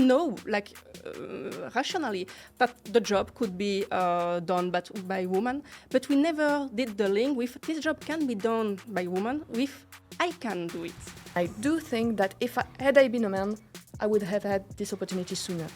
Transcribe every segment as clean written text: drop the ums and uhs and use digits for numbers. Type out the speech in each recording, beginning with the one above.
know, rationally, that the job could be done by women, but we never did the link with this job can be done by women with I can do it. I do think that had I been a man, I would have had this opportunity sooner.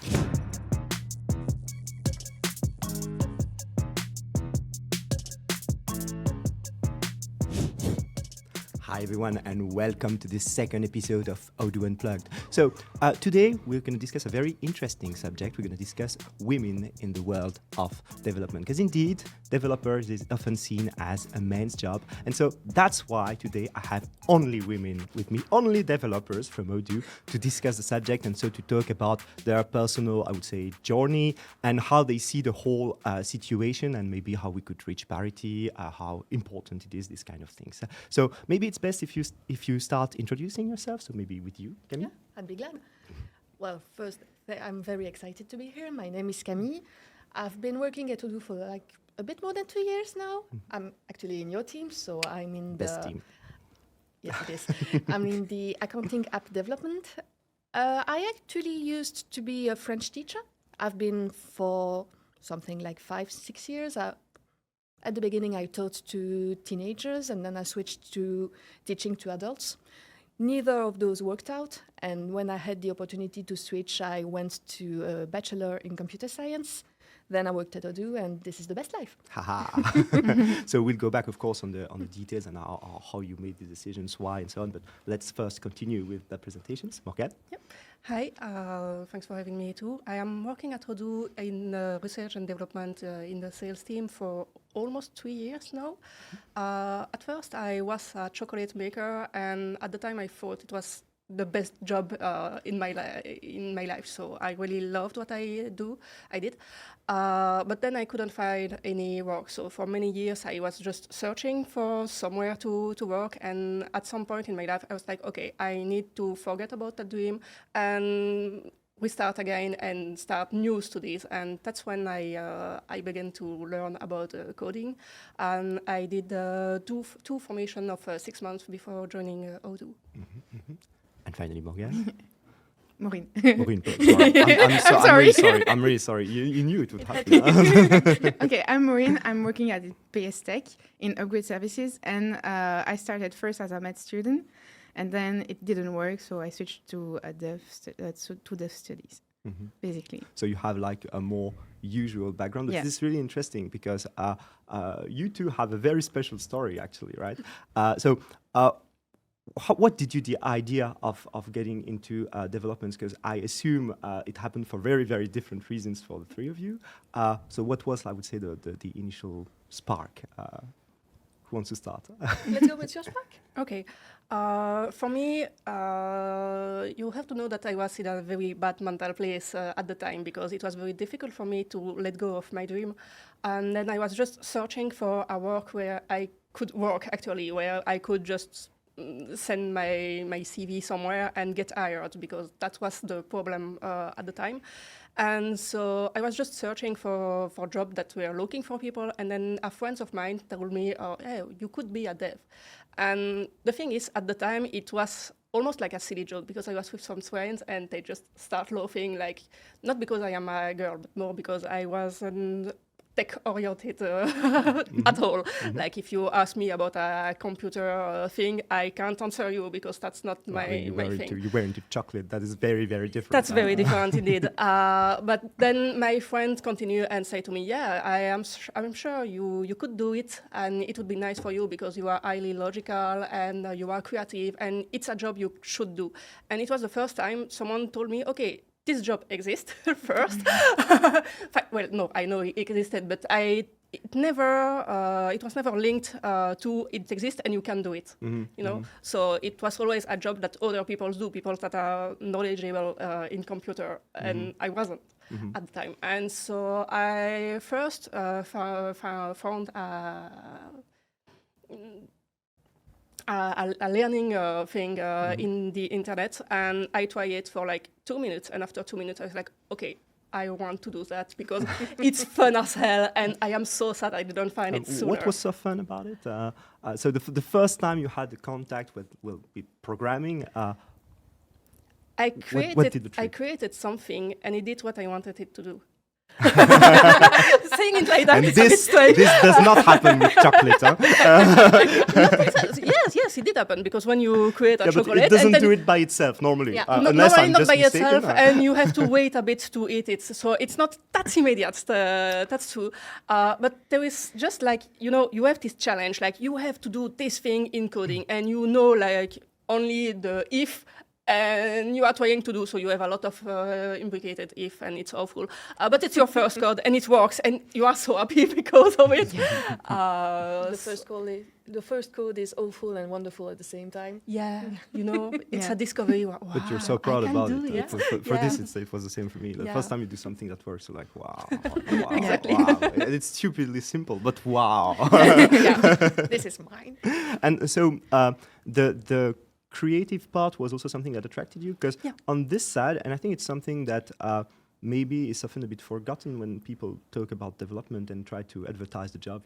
Hi everyone and welcome to this second episode of Odoo Unplugged. So today we're going to discuss a very interesting subject. We're going to discuss women in the world of development, because indeed developers is often seen as a man's job, and so that's why today I have only women with me, only developers from Odoo, to discuss the subject and so to talk about their personal, I would say, journey and how they see the whole situation and maybe how we could reach parity, how important it is, these kind of things. So maybe it's best if you start introducing yourself. So maybe with you, Camille. Yeah, I'd be glad. Well, first, I'm very excited to be here. My name is Camille. I've been working at Odoo for like a bit more than 2 years now. I'm actually in your team, so I'm in Best team. Yes, it is. I'm in the accounting app development. I actually used to be a French teacher. I've been for something like 5-6 years. At the beginning, I taught to teenagers, and then I switched to teaching to adults. Neither of those worked out, and when I had the opportunity to switch, I went to a bachelor in computer science. Then I worked at Odoo, and this is the best life. Haha. So we'll go back, of course, on the details and how you made the decisions, why, and so on. But let's first continue with the presentations. Morgane? Yep. Hi, thanks for having me too. I am working at Odoo in research and development in the sales team for almost 3 years now. At first, I was a chocolate maker, and at the time I thought it was the best job in my life. So I really loved what I did. But then I couldn't find any work. So for many years, I was just searching for somewhere to work. And at some point in my life, I was like, okay, I need to forget about that dream and restart again and start new studies. And that's when I began to learn about coding. And I did two formation of 6 months before joining Odoo. Mm-hmm, mm-hmm. And finally, Morgane? Maurine. Maurine, sorry. I'm really sorry. You knew it would happen. Okay, I'm Maurine. I'm working at PS Tech in upgrade services, and I started first as a math student, and then it didn't work, so I switched to dev studies, basically. So you have like a more usual background. But this is really interesting because you two have a very special story, actually, right? What did you the idea of getting into developments? Because I assume it happened for very, very different reasons for the three of you. So what was, I would say, the initial spark? Who wants to start? Let's go with your spark. Okay. For me, you have to know that I was in a very bad mental place at the time because it was very difficult for me to let go of my dream. And then I was just searching for a work where I could work, actually, where I could just send my CV somewhere and get hired, because that was the problem at the time. And so I was just searching for jobs that were looking for people, and then a friend of mine told me, hey, you could be a dev. And the thing is, at the time, it was almost like a silly joke, because I was with some friends and they just start laughing, like, not because I am a girl, but more because I wasn't tech-oriented at all. Like, if you ask me about a computer thing, I can't answer you because that's not my thing. You were into chocolate. That is very, very different. That's very different indeed. But then my friend continued and said to me, yeah, I'm sure you could do it, and it would be nice for you because you are highly logical and you are creative, and it's a job you should do. And it was the first time someone told me, okay, this job exists first. Well, no, I know it existed, but it was never linked to it exists and you can do it. You know, so it was always a job that other people do, people that are knowledgeable in computer, and I wasn't at the time. And so I first found a learning thing in the internet, and I tried it for like 2 minutes, and after 2 minutes I was like, okay, I want to do that because it's fun as hell, and I am so sad I didn't find it sooner. What was so fun about it? So the first time you had the contact with programming, What did the trick? I created something, and it did what I wanted it to do. Saying it like that, And it's a bit this strange. does not happen with chocolate, huh? Yes, it did happen, because when you create a Yeah, but chocolate, it doesn't and then do it by itself normally, Yeah, unless normally I'm not just by mistaken. itself, and you have to wait a bit to eat it. So it's not that immediate. That's true. But there is just like, you have this challenge, like you have to do this thing in coding, and like only the if. And you are trying to do so. You have a lot of implicated if, and it's awful. But it's your first code, and it works, and you are so happy because of it. The first code is awful and wonderful at the same time. Yeah, it's Yeah. a discovery. Wow, But you're so proud I can about do it. it. For Yeah. this, it was the same for me. The Yeah. first time you do something that works, you're like, wow, wow, Exactly. wow. It's stupidly simple, but wow. Yeah, this is mine. And so the creative part was also something that attracted you, because Yeah. on this side, and I think it's something that maybe is often a bit forgotten when people talk about development and try to advertise the job.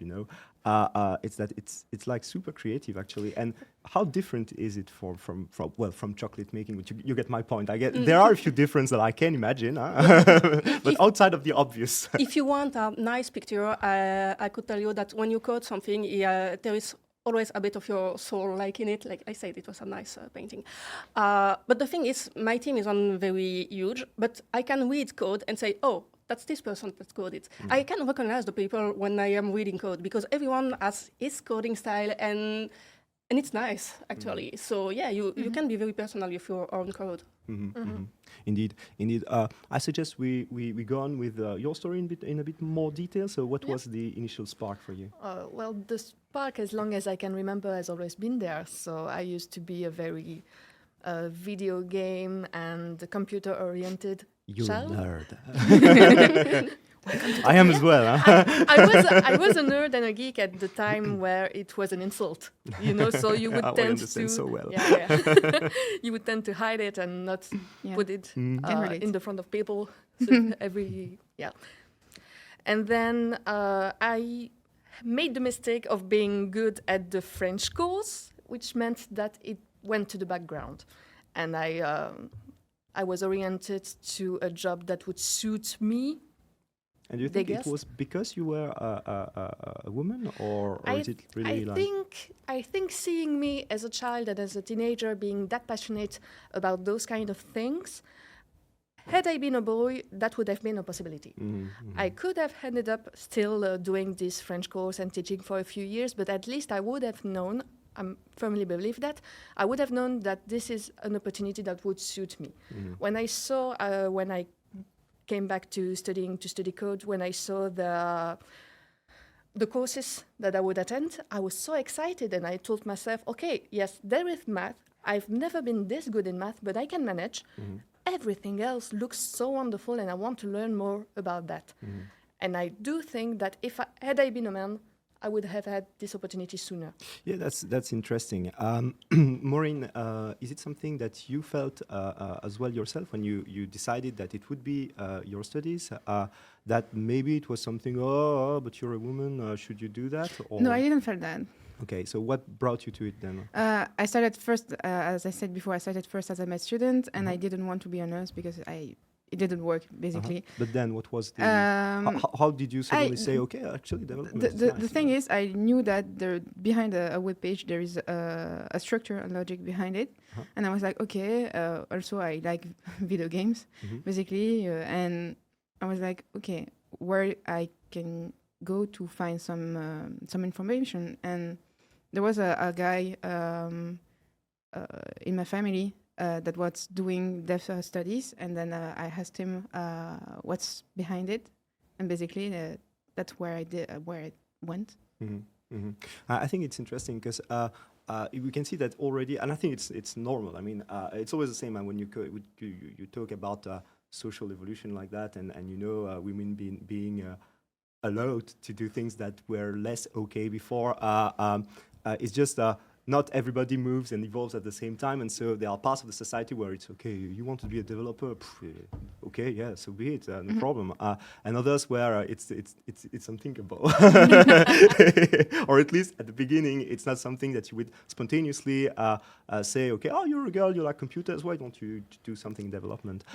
It's that it's like super creative actually. And how different is it from chocolate making? Which you get my point. I get there are a few differences that I can imagine, but outside of the obvious. If you want a nice picture, I could tell you that when you code something, there is always a bit of your soul like in it. Like I said, it was a nice painting. But the thing is, my team is not very huge, but I can read code and say, oh, that's this person that coded it. I can recognize the people when I am reading code, because everyone has his coding style, and it's nice, actually. So yeah, you can be very personal with your own code. Indeed. I suggest we go on with your story in a bit more detail. So what was the initial spark for you? Well, the spark, as long as I can remember, has always been there. So I used to be a very video game and computer-oriented You're child. a nerd. I am as well. Huh? I was a nerd and a geek at the time where it was an insult, So you would I tend understand to so well. Yeah. You would tend to hide it and not Yeah. put it Can relate. in the front of people. So And then I made the mistake of being good at the French course, which meant that it went to the background, and I was oriented to a job that would suit me. And do you think it was because you were a woman, or is it really I think seeing me as a child and as a teenager being that passionate about those kind of things, had I been a boy, that would have been a possibility. I could have ended up still doing this French course and teaching for a few years, but at least I would have known, I firmly believe that, I would have known that this is an opportunity that would suit me. When I saw, when I came back to study code, when I saw the courses that I would attend, I was so excited, and I told myself, okay, yes, there is math. I've never been this good in math, but I can manage. Everything else looks so wonderful, and I want to learn more about that. And I do think that had I been a man, I would have had this opportunity sooner. Yeah, that's interesting. Maurine, is it something that you felt as well yourself when you decided that it would be your studies? That maybe it was something, but you're a woman, should you do that? Or? No, I didn't feel that. Okay, so what brought you to it then? I started first, as I said before, as a med student, and I didn't want to be a nurse because it didn't work, basically. But then what was the... how did you suddenly say, okay, actually development is nice? The thing is, I knew that behind a web page, there is a structure and logic behind it. And I was like, okay, also I like video games, basically. And I was like, okay, where I can go to find some information. And there was a guy in my family that was doing dev studies, and then I asked him what's behind it, and basically that's where I went. I think it's interesting because we can see that already, and I think it's normal. I mean, it's always the same when you talk about social evolution like that, and women being allowed to do things that were less okay before. It's just not everybody moves and evolves at the same time, and so there are parts of the society where it's okay. You want to be a developer, okay, yeah, so be it, no problem. And others where it's unthinkable, or at least at the beginning, it's not something that you would spontaneously say, okay, oh, you're a girl, you like computers, why don't you do something in development?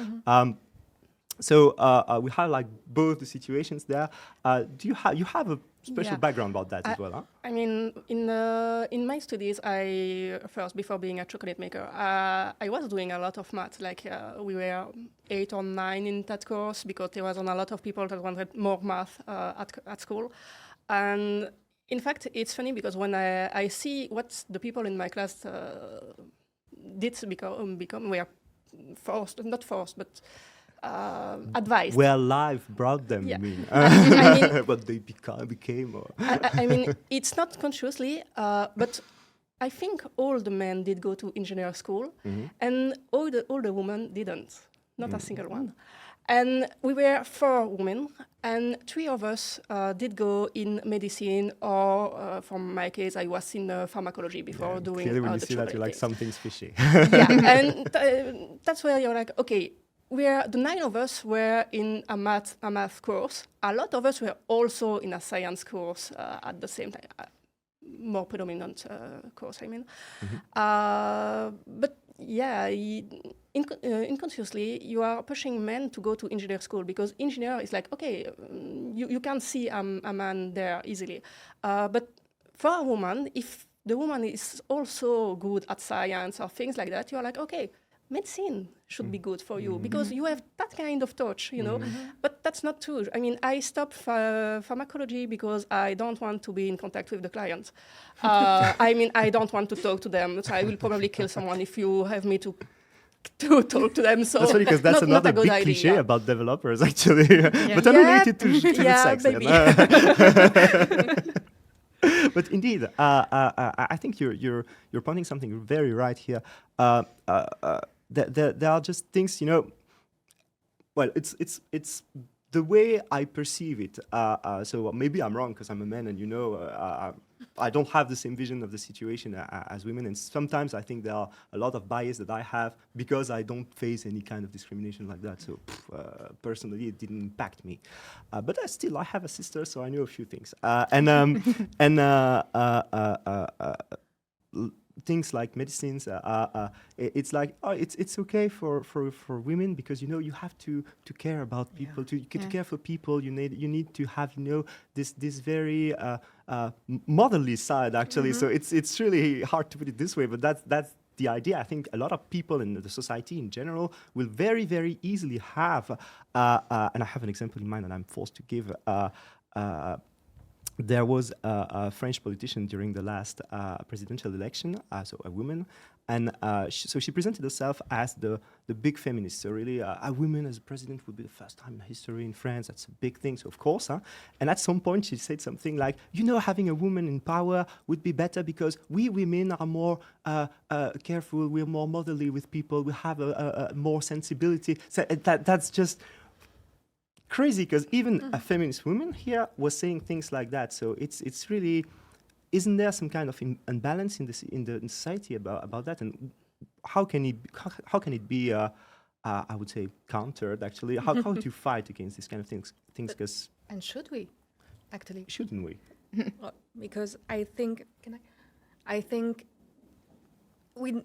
So we have like both the situations there. Do you have a special background about that as well? Huh? I mean, in my studies, before being a chocolate maker, I was doing a lot of math. Like we were 8 or 9 in that course because there wasn't a lot of people that wanted more math at school. And in fact, it's funny because when I see what the people in my class did become, were forced, not forced, but advised. Where life brought them, yeah. you mean? I mean, what they became. Or I mean, it's not consciously, but I think all the men did go to engineer school, and all the women didn't, not a single one. And we were 4 women, and 3 of us did go in medicine, or from my case, I was in pharmacology before doing clearly when you the see that, you like thing. something's fishy. Yeah, and that's where you're like, okay, the 9 of us were in a math course. A lot of us were also in a science course at the same time, more predominant course, I mean. But yeah, unconsciously, you are pushing men to go to engineer school because engineer is like, okay, you can see a man there easily. But for a woman, if the woman is also good at science or things like that, you're like, okay, medicine should be good for you because you have that kind of touch, you know. But that's not true. I mean, I stopped pharmacology because I don't want to be in contact with the client. I mean, I don't want to talk to them. So I will probably kill someone if you have me to talk to them. So that's funny because that's another big cliche about developers, actually, but unrelated to the sex. Maybe. But indeed, I think you're pointing something very right here. There are just things, you know. Well, it's the way I perceive it. So maybe I'm wrong because I'm a man, and you know, I don't have the same vision of the situation as women. And sometimes I think there are a lot of bias that I have because I don't face any kind of discrimination like that. So personally, it didn't impact me. But I have a sister, so I know a few things. Things like medicines, it's like, oh, it's okay for women because, you know, you have to care about people, to care for people. You need to have, you know, this very motherly side, actually. So it's really hard to put it this way, but that's the idea. I think a lot of people in the society in general will very, very easily have, and I have an example in mind that I'm forced to give. There was a French politician during the last presidential election, so a woman, and so she presented herself as the big feminist. So really, a woman as a president would be the first time in history in France. That's a big thing, so of course. And at some point, she said something like, you know, having a woman in power would be better because we women are more careful, we're more motherly with people, we have a more sensibility. So that's just crazy because even a feminist woman here was saying things like that. So it's really, isn't there some kind of imbalance in the society about that? And how can it be I would say countered, actually? How do you fight against these kind of things? Because and should we actually? Shouldn't we? Because I think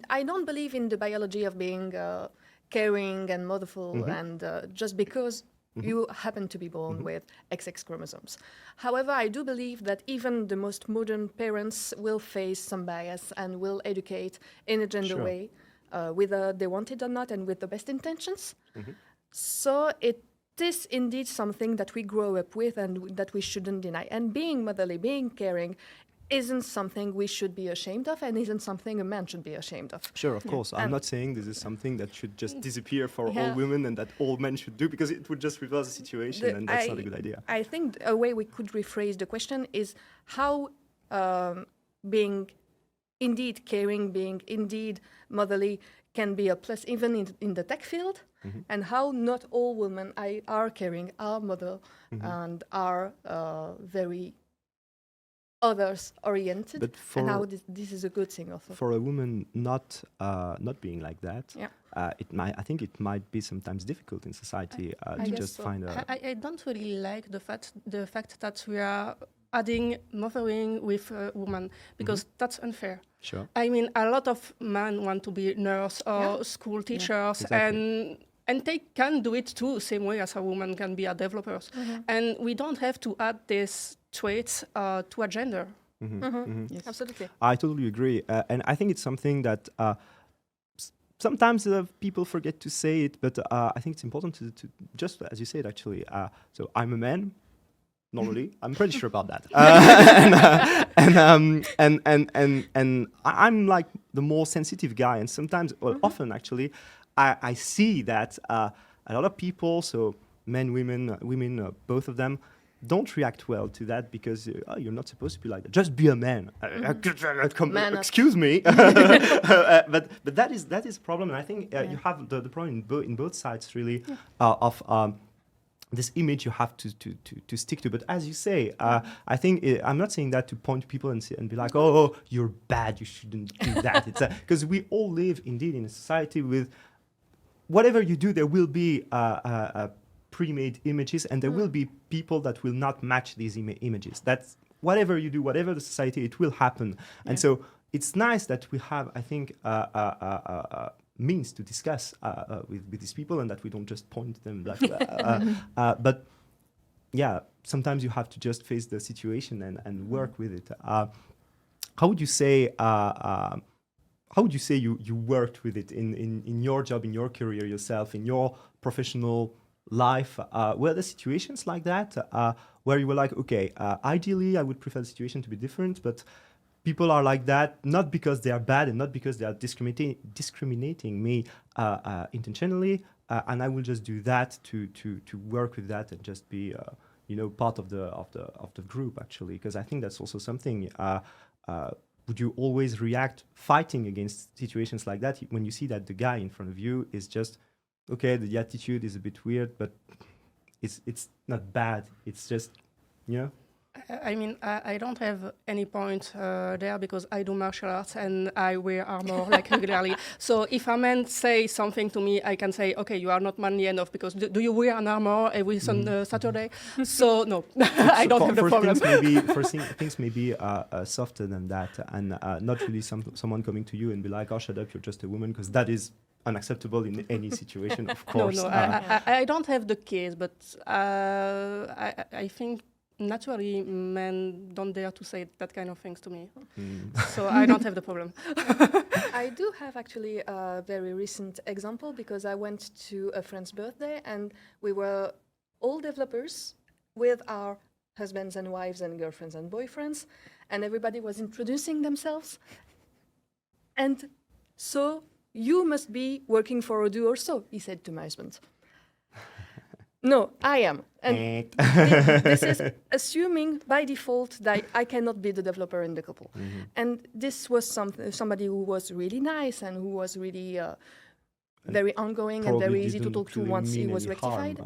I don't believe in the biology of being caring and motherful and just because you happen to be born with XX chromosomes. However, I do believe that even the most modern parents will face some bias and will educate in a gender way, whether they want it or not and with the best intentions. So it is indeed something that we grow up with and that we shouldn't deny. And being motherly, being caring, isn't something we should be ashamed of and isn't something a man should be ashamed of. Sure, of course. I'm not saying this is something that should just disappear for all women and that all men should do, because it would just reverse the situation and that's not a good idea. I think a way we could rephrase the question is how being indeed caring, being indeed motherly can be a plus even in the tech field, and how not all women are caring, are mother, and are very others oriented, But and how this is a good thing also. for a woman not being like that, Yeah. I think it might be sometimes difficult in society I to guess just so. find a. I don't really like the fact that we are adding mothering with women because that's unfair. Sure. I mean, a lot of men want to be nurse or school teachers, exactly. and they can do it too, same way as a woman can be a developers. And we don't have to add these traits to a gender. Yes. Absolutely. I totally agree, and I think it's something that sometimes people forget to say it, but I think it's important to just as you said actually. So I'm a man. Normally, I'm pretty sure about that, and I'm like the more sensitive guy, and sometimes, well, often actually, I see that a lot of people, so men, women, both of them, don't react well to that because you're not supposed to be like that. Just be a man. Man up. Excuse me, but that is a problem, and I think you have the problem in both sides really of. This image you have to stick to, but as you say, I think I'm not saying that to point to people and be like, oh, you're bad, you shouldn't do that. It's because we all live indeed in a society with whatever you do, there will be pre-made images, and there will be people that will not match these images. That's whatever you do, whatever the society, it will happen. And so it's nice that we have, I think, means to discuss with these people, and that we don't just point them like but yeah, sometimes you have to just face the situation and work with it. How would you say you worked with it in your job, in your career yourself, in your professional life? Were there situations like that where you were like, okay, ideally I would prefer the situation to be different, but people are like that, not because they are bad and not because they are discriminating me intentionally, and I will just do that to work with that and just be, part of the group actually, because I think that's also something. Would you always react fighting against situations like that when you see that the guy in front of you is just okay? The attitude is a bit weird, but it's not bad. It's just, I mean, I don't have any point there because I do martial arts and I wear armor like regularly. So if a man says something to me, I can say, okay, you are not manly enough because do you wear an armor every Saturday? So no, I don't have the problem. Things may be softer than that, and not really someone coming to you and be like, oh, shut up, you're just a woman, because that is unacceptable in any situation, of course. No, I don't have the case, but I think naturally men don't dare to say that kind of things to me. So I don't have the problem. I do have actually a very recent example because I went to a friend's birthday and we were all developers with our husbands and wives and girlfriends and boyfriends, and everybody was introducing themselves. And so, you must be working for Odoo or so, he said to my husband. No, I am. And this is assuming by default that I cannot be the developer in the couple. And this was somebody who was really nice and who was really very ongoing and very easy to talk to once he was rectified.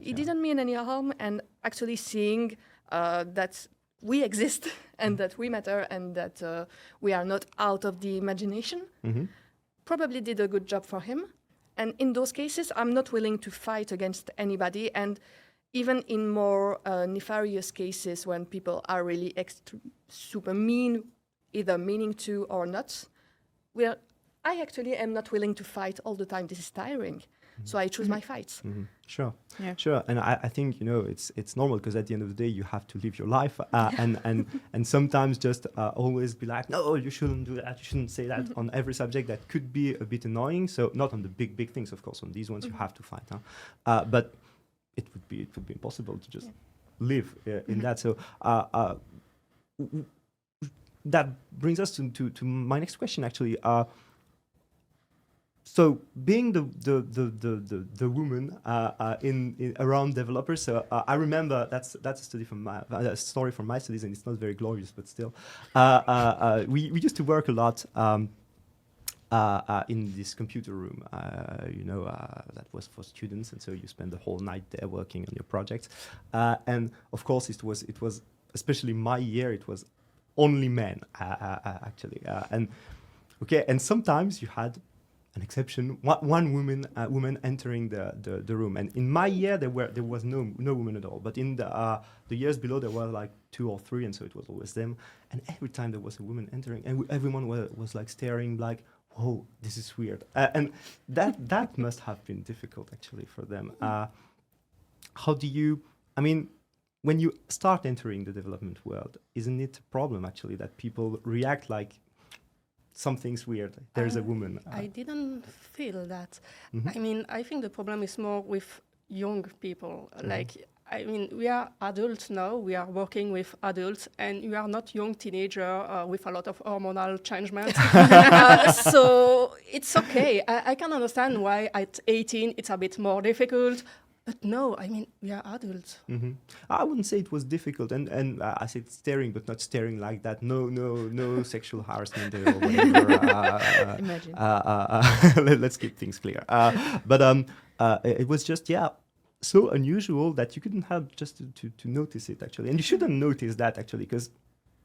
He didn't mean any harm, and actually seeing that we exist and that we matter and that we are not out of the imagination probably did a good job for him. And in those cases, I'm not willing to fight against anybody. And even in more nefarious cases, when people are really super mean, either meaning to or not, I actually am not willing to fight all the time. This is tiring. So I choose my fights. Sure. And I think, it's normal because at the end of the day, you have to live your life. And sometimes just always be like, no, you shouldn't do that. You shouldn't say that on every subject. That could be a bit annoying. So not on the big things, of course. On these ones, you have to fight. But it would be impossible to just live in that. So that brings us to my next question, actually. So being the woman in around developers, so I remember that's a story from my studies, and it's not very glorious, but still, we used to work a lot in this computer room, that was for students, and so you spend the whole night there working on your projects, and of course it was especially my year, it was only men, actually. And sometimes you had an exception, one woman entering the room. And in my year, there was no woman at all. But in the years below, there were like 2 or 3, and so it was always them. And every time there was a woman entering, and everyone was like staring, like, "Whoa, this is weird." And that must have been difficult actually for them. How do you? I mean, when you start entering the development world, isn't it a problem actually that people react like something's weird? There's a woman. I didn't feel that. Mhm. I mean, I think the problem is more with young people. Mhm. Like, I mean, we are adults now. We are working with adults, and we are not young teenager with a lot of hormonal changements. So it's okay. I can understand why at 18 it's a bit more difficult. But no, I mean, we are adults. Mm-hmm. I wouldn't say it was difficult, and I said staring, but not staring like that. No sexual harassment or whatever. Imagine. Let's keep things clear. But it was just so unusual that you couldn't help just to notice it actually, and you shouldn't notice that actually, because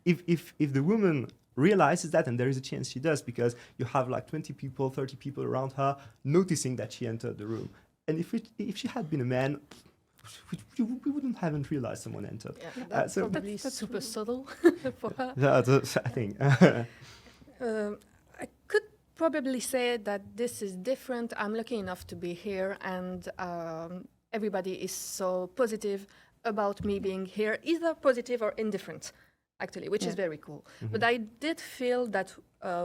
if the woman realizes that, and there is a chance she does, because you have like 20 people, 30 people around her noticing that she entered the room. And if she had been a man, we wouldn't haven't realized someone entered. Yeah, that's so probably super subtle for her. that's I think. I could probably say that this is different. I'm lucky enough to be here, and everybody is so positive about me being here, either positive or indifferent, actually, which is very cool. Mhm. But I did feel that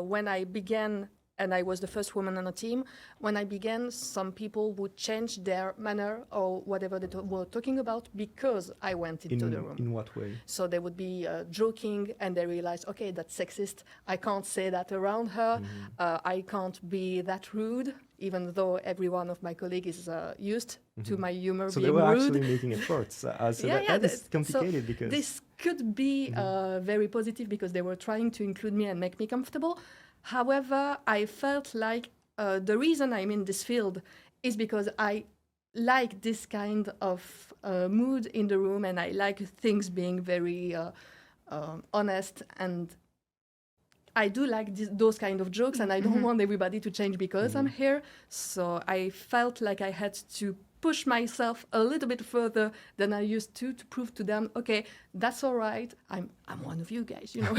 when I began, and I was the first woman on the team, when I began, some people would change their manner or whatever they were talking about because I went into the room. In what way? So they would be joking, and they realized, okay, that's sexist. I can't say that around her. I can't be that rude, even though every one of my colleagues is used to my humor So being they were rude. actually making it work. So that is complicated because This could be very positive because they were trying to include me and make me comfortable. However, I felt like the reason I'm in this field is because I like this kind of mood in the room, and I like things being very honest, and I do like those kind of jokes, and I don't want everybody to change because I'm here. So I felt like I had to push myself a little bit further than I used to prove to them, okay, that's all right. I'm one of you guys, you know.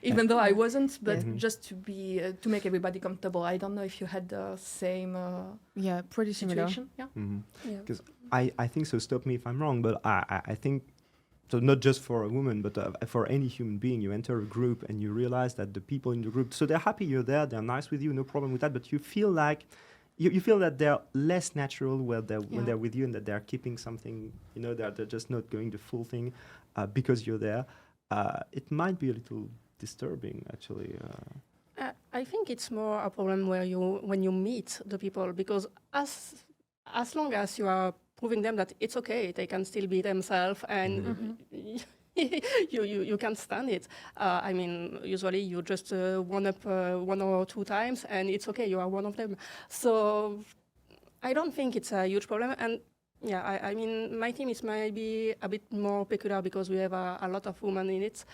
Even though I wasn't, but just to be to make everybody comfortable. I don't know if you had the same Yeah, pretty similar. situation. Yeah. because I think so. Stop me if I'm wrong, but I think so. Not just for a woman, but for any human being, you enter a group and you realize that the people in the group, so they're happy you're there, they're nice with you, no problem with that, but you feel like. You feel that they're less natural when they're with you, and that they're keeping something, you know, they're just not going the full thing because you're there. It might be a little disturbing, actually. I think it's more a problem when you meet the people, because as long as you are proving them that it's okay, they can still be themselves, and you can stand it. I mean, usually you just one up 1 or 2 times, and it's okay, you are one of them. So I don't think it's a huge problem. And yeah, I mean, my team is maybe a bit more peculiar because we have a lot of women in it.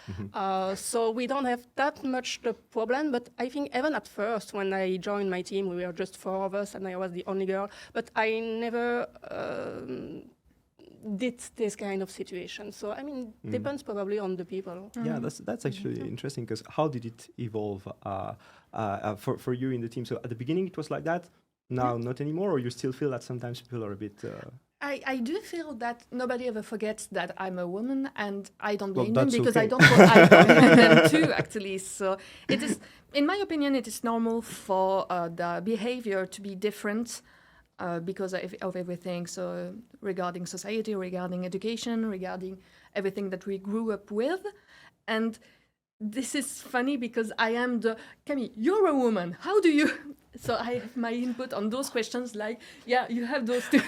So we don't have that much the problem. But I think even at first, when I joined my team, we were just 4 of us, and I was the only girl. But I never did this kind of situation. So I mean, depends probably on the people. Yeah, that's actually interesting, because how did it evolve for you in the team? So at the beginning it was like that, now not anymore, or you still feel that sometimes people are a bit... I do feel that nobody ever forgets that I'm a woman, and I don't Well, blame them that's because okay. I don't want them too, actually. So it is, in my opinion, it is normal for the behavior to be different because of everything. So regarding society, regarding education, regarding everything that we grew up with. And this is funny because I am Camille, you're a woman. How do you... So I have my input on those questions like, yeah, you have those two.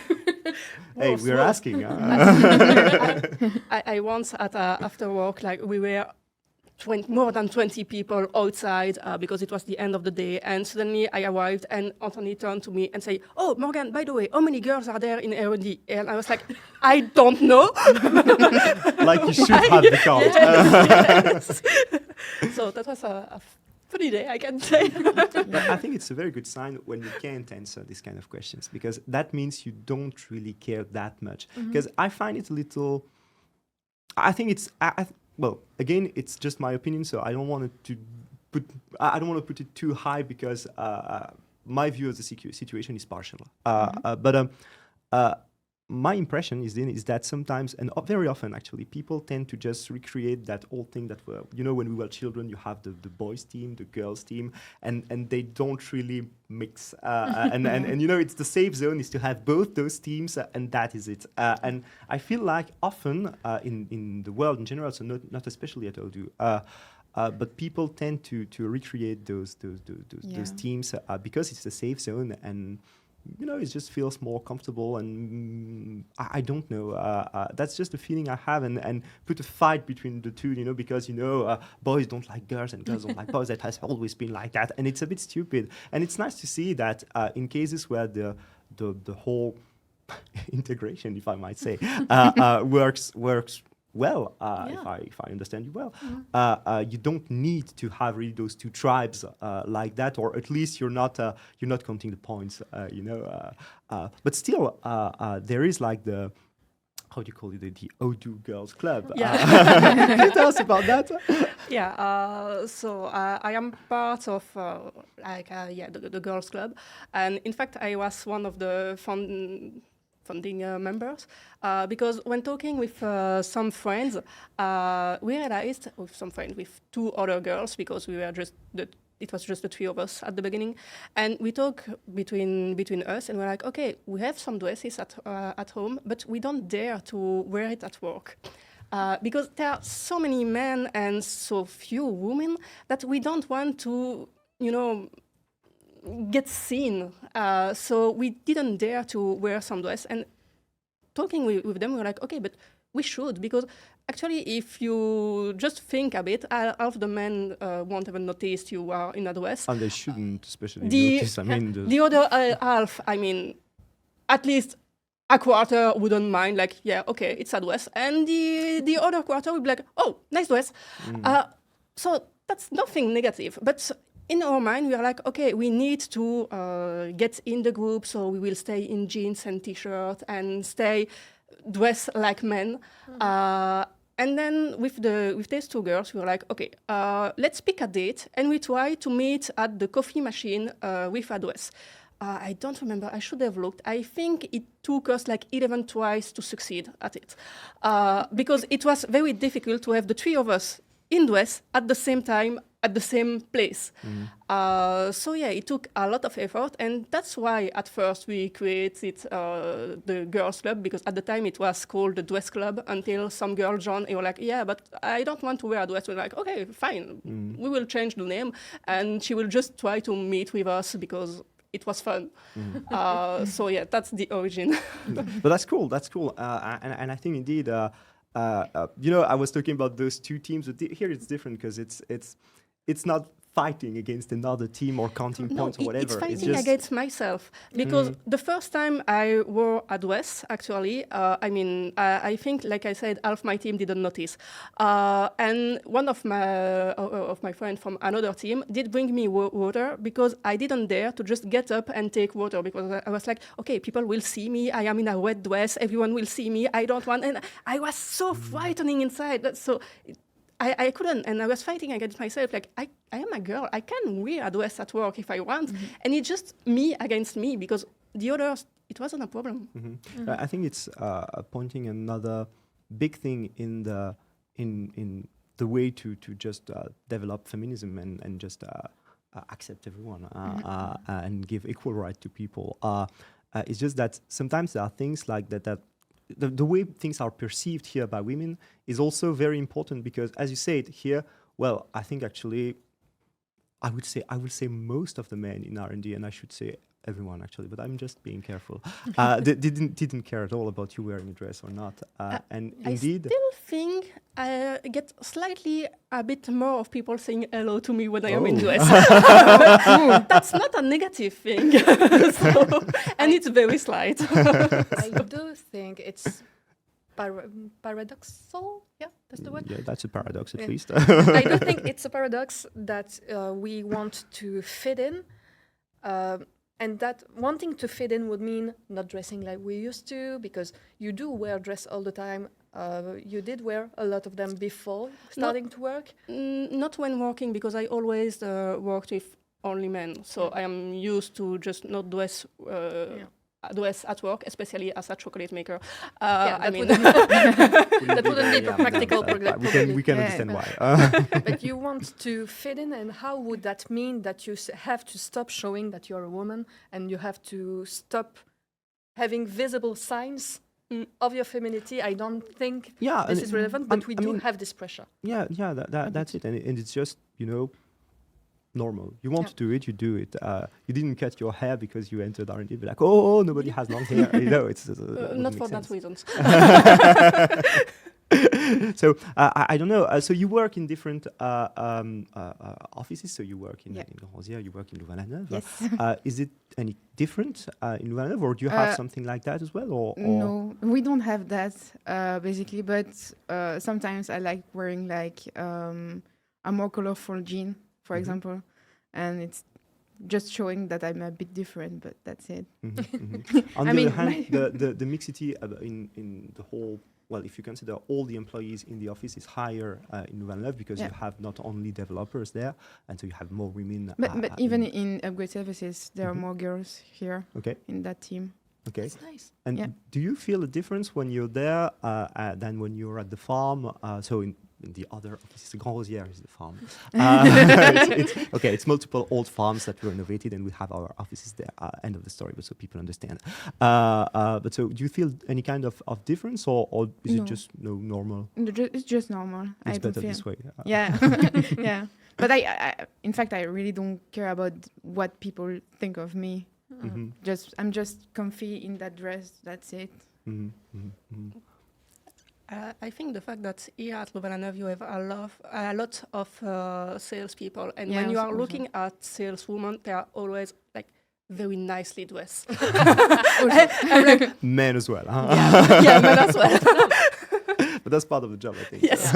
Hey, we're asking. I once at after work, like we were more than 20 people outside because it was the end of the day, and suddenly I arrived and Anthony turned to me and said, "Oh, Morgane, by the way, how many girls are there in R&D?" And I was like, "I don't know." Like you should have the count. Yes. So that was a funny day, I can say. But I think it's a very good sign when you can't answer these kind of questions, because that means you don't really care that much. Because I find it a little. I think it's well. Again, it's just my opinion, so I don't want it to put. I don't want to put it too high because my view of the situation is partial. But my impression is that sometimes, and very often actually, people tend to just recreate that old thing that were, when we were children, you have the boys team, the girls team, and they don't really mix. And it's the safe zone is to have both those teams, and that is it. And I feel like often in the world in general, so not especially at Odoo, but people tend to recreate those teams because it's a safe zone, and it just feels more comfortable, and I don't know. That's just the feeling I have, and put a fight between the two, because boys don't like girls and girls don't like boys. That has always been like that, and it's a bit stupid. And it's nice to see that in cases where the whole integration, if I might say, works well, if I understand you well, you don't need to have really those two tribes like that, or at least you're not counting the points, But still, there is like the, how do you call it, the Odoo Girls Club. Yeah. Can you tell us about that? Yeah, so I am part of the girls club, and in fact I was one of the founding members, because when talking with some friends, we realized with two other girls, because we were it was just the three of us at the beginning, and we talk between us, and we're like, okay, we have some dresses at home, but we don't dare to wear it at work. Because there are so many men and so few women that we don't want to, get seen. So we didn't dare to wear some dress. And talking with them, we were like, okay, but we should, because actually, if you just think a bit, half the men won't even notice you are in a dress. And they shouldn't especially notice. The other half, at least a quarter wouldn't mind, like, yeah, okay, it's a dress. And the other quarter would be like, oh, nice dress. So that's nothing negative. But in our mind, we are like, okay, we need to get in the group, so we will stay in jeans and T-shirt and stay dressed like men. And then with these two girls, we were like, okay, let's pick a date, and we try to meet at the coffee machine with a dress. I don't remember. I should have looked. I think it took us like 11 tries to succeed at it, because it was very difficult to have the three of us in dress at the same time, at the same place. So yeah, it took a lot of effort, and that's why at first we created the girls club, because at the time it was called the dress club, until some girl joined and were like, yeah, but I don't want to wear a dress. We're like, okay, fine, we will change the name, and she will just try to meet with us because it was fun. So yeah, that's the origin. But that's cool. And I think indeed, I was talking about those two teams, but here it's different, because it's not fighting against another team or counting points or whatever. It's fighting against myself, because the first time I wore a dress, actually, I think, like I said, half my team didn't notice, and one of my friends from another team did bring me water, because I didn't dare to just get up and take water, because I was like, okay, people will see me, I am in a wet dress, everyone will see me, I don't want, and I was so frightening inside. So I couldn't, and I was fighting against myself, like, I am a girl, I can wear a dress at work if I want, and it's just me against me, because the others, it wasn't a problem. I think it's pointing another big thing in the way to just develop feminism and just accept everyone and give equal right to people. It's just that sometimes there are things like that the way things are perceived here by women is also very important, because, as you said here, well, I think actually, I would say most of the men in R&D, and I should say everyone actually, but I'm just being careful, they didn't care at all about you wearing a dress or not. And indeed, I still think I get slightly a bit more of people saying hello to me when I am in dress. That's not a negative thing. And it's very slight. I do think it's paradoxal. Yeah, that's the word. Yeah, that's a paradox at Yeah. least. I do think it's a paradox that we want to fit in, and that wanting to fit in would mean not dressing like we used to, because you do wear dress all the time. You did wear a lot of them before starting to work. Not when working, because I always worked with only men. So I am used to just not dress dress at work, especially as a chocolate maker. I mean, that wouldn't be practical. We can understand why. But you want to fit in, and how would that mean that you have to stop showing that you're a woman, and you have to stop having visible signs of your femininity? I don't think this is relevant, but we do have this pressure. That's it. And it's just, normal. You want to do it, you do it. You didn't cut your hair because you entered R&D, be like, oh, nobody has long hair. It's not for that reasons. So I don't know. So you work in different offices. So you work in Rosière, you work in Louvain-la-Neuve. Yes. Is it any different in Louvain-la-Neuve, or do you have something like that as well? Or no, we don't have that basically. But sometimes I like wearing like a more colorful jean, for example, and it's just showing that I'm a bit different. But that's it. On the other hand, the mixity in the whole. Well, if you consider all the employees in the office is higher in Louvain-la-Neuve, because you have not only developers there, and so you have more women. But even in upgrade services, there are more girls here in that team. Okay. That's nice. And do you feel a difference when you're there than when you're at the farm? So in the other offices, Grand Rosière is the farm. It's multiple old farms that were renovated, and we have our offices there. End of the story, but so people understand. But so, do you feel any kind of difference, or is it just normal? It's just normal. It's better this way. Yeah, yeah. But in fact, I really don't care about what people think of me. I'm just comfy in that dress. That's it. I think the fact that here at Louvain-la-Neuve you have a lot of salespeople, and when you are looking at saleswomen, they are always like very nicely dressed. Men as well. Yeah, men as well. But that's part of the job, I think. Yes.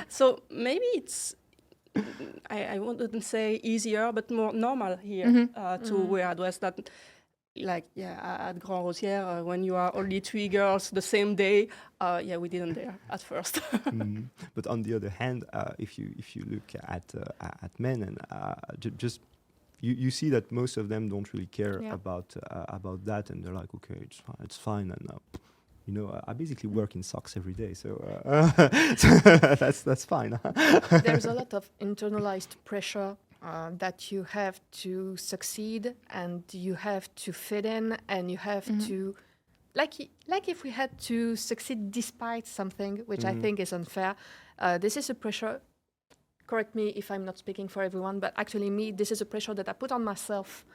So maybe it's. I wouldn't say easier, but more normal here to wear a dress that, at Grand Rosière, when you are only 3 girls the same day, we didn't dare at first. But on the other hand, if you look at men, and just you see that most of them don't really care about that, and they're like, okay, it's fine, and I basically work in socks every day, so that's fine. There's a lot of internalized pressure that you have to succeed, and you have to fit in, and you have to, like if we had to succeed despite something, which I think is unfair. This is a pressure. Correct me if I'm not speaking for everyone, but actually this is a pressure that I put on myself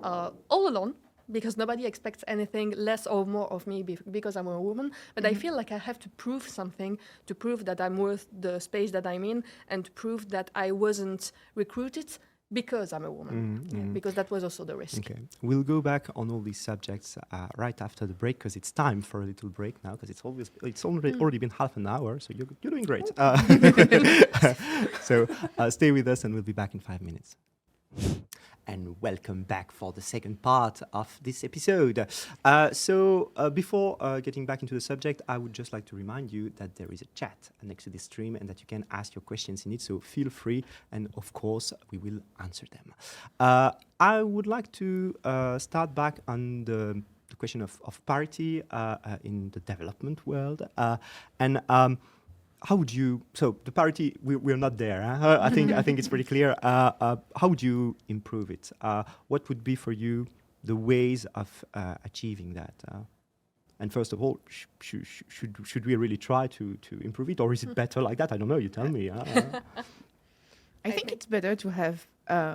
all alone, because nobody expects anything less or more of me because I'm a woman. But I feel like I have to prove something, to prove that I'm worth the space that I'm in, and to prove that I wasn't recruited because I'm a woman, because that was also the risk. Okay, we'll go back on all these subjects right after the break, because it's time for a little break now, because it's already been half an hour, so you're doing great. So stay with us, and we'll be back in 5 minutes. And welcome back for the second part of this episode. So before getting back into the subject, I would just like to remind you that there is a chat next to this stream, and that you can ask your questions in it, so feel free, and of course we will answer them. I would like to start back on the question of parity in the development world, and how would you? So the parity, we're not there. Huh? I think it's pretty clear. How would you improve it? What would be for you the ways of achieving that? And first of all, should we really try to improve it, or is it better like that? I don't know. You tell me. I think it's better to have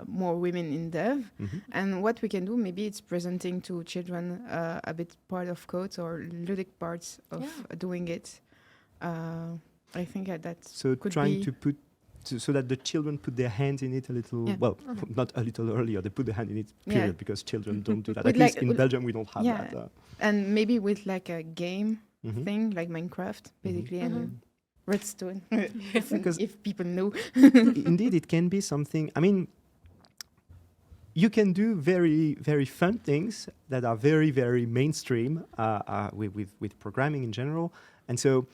more women in dev, and what we can do, maybe it's presenting to children a bit part of codes or ludic parts of doing it. I think that's so trying to put so that the children put their hands in it a little. Well, not a little earlier. They put their hand in it, period, because children don't do that. At least in Belgium, we don't have that. And maybe with like a game, thing, like Minecraft, basically, and redstone. Because if people know. indeed, it can be something. I mean, you can do very, very fun things that are very, very mainstream with programming in general. And so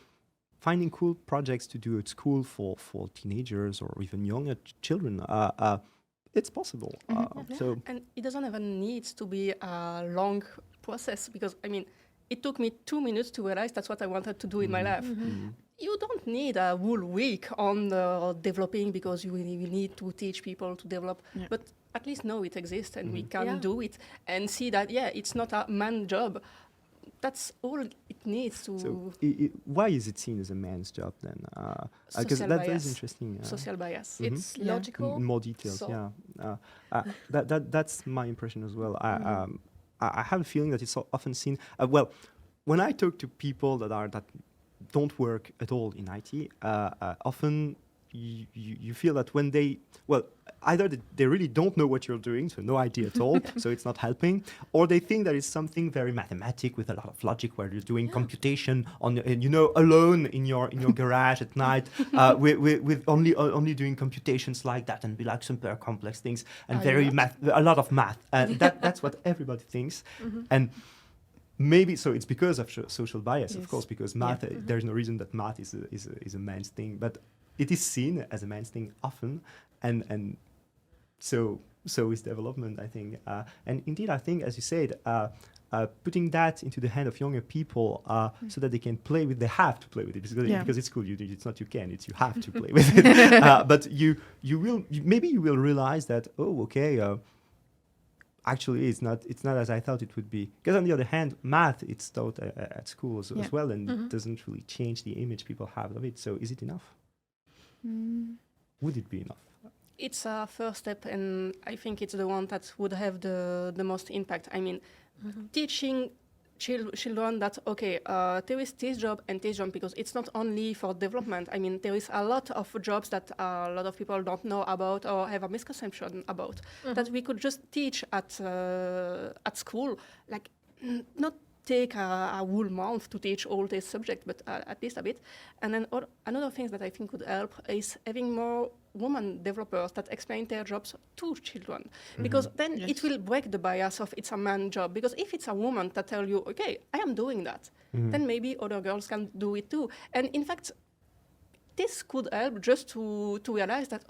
finding cool projects to do at school for teenagers or even younger children, it's possible. So And it doesn't even need to be a long process because, I mean, it took me 2 minutes to realize that's what I wanted to do in my life. You don't need a whole week on developing because you really need to teach people to develop. Yeah. But at least know it exists and we can do it and see that, it's not a man job. That's all it needs to... So why is it seen as a man's job then? Because Social that bias. is interesting. Social bias. It's Yeah. logical. In more details, So- that's my impression as well. I have a feeling that it's often seen. Well, when I talk to people that don't work at all in IT, often you feel that when either they really don't know what you're doing, so no idea at all, so it's not helping, or they think that it's something very mathematic with a lot of logic where you're doing computation on alone in your garage at night with only doing computations like that and be like super complex things and a lot of math. That's what everybody thinks, and maybe so it's because of social bias, of course, because math there's no reason that math is a man's thing, but it is seen as a man's thing often, and so is development, I think. And indeed, I think, as you said, putting that into the hand of younger people so that they can play with, they have to play with it because it's cool. It's not you can, it's you have to play with it. But you will realize that actually it's not as I thought it would be. Because on the other hand, math it's taught at school as well, and it doesn't really change the image people have of it. So is it enough? Would it be enough? It's a first step, and I think it's the one that would have the most impact. I mean, teaching children that, there is this job and this job, because it's not only for development. I mean, there is a lot of jobs that a lot of people don't know about or have a misconception about, that we could just teach at school, like not take a whole month to teach all this subject, but at least a bit. And then another thing that I think could help is having more women developers that explain their jobs to children, because then it will break the bias of it's a man job. Because if it's a woman that tell you, I am doing that, then maybe other girls can do it too. And in fact, this could help just to realize that,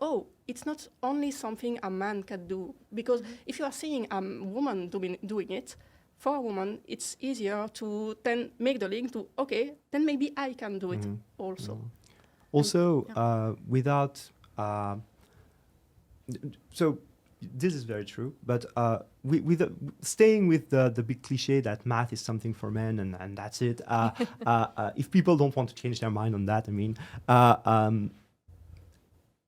it's not only something a man can do. Because if you are seeing a woman doing it, for a woman, it's easier to then make the link to, then maybe I can do it also. Also, without... so this is very true, but staying with the big cliche that math is something for men and that's it, if people don't want to change their mind on that, I mean,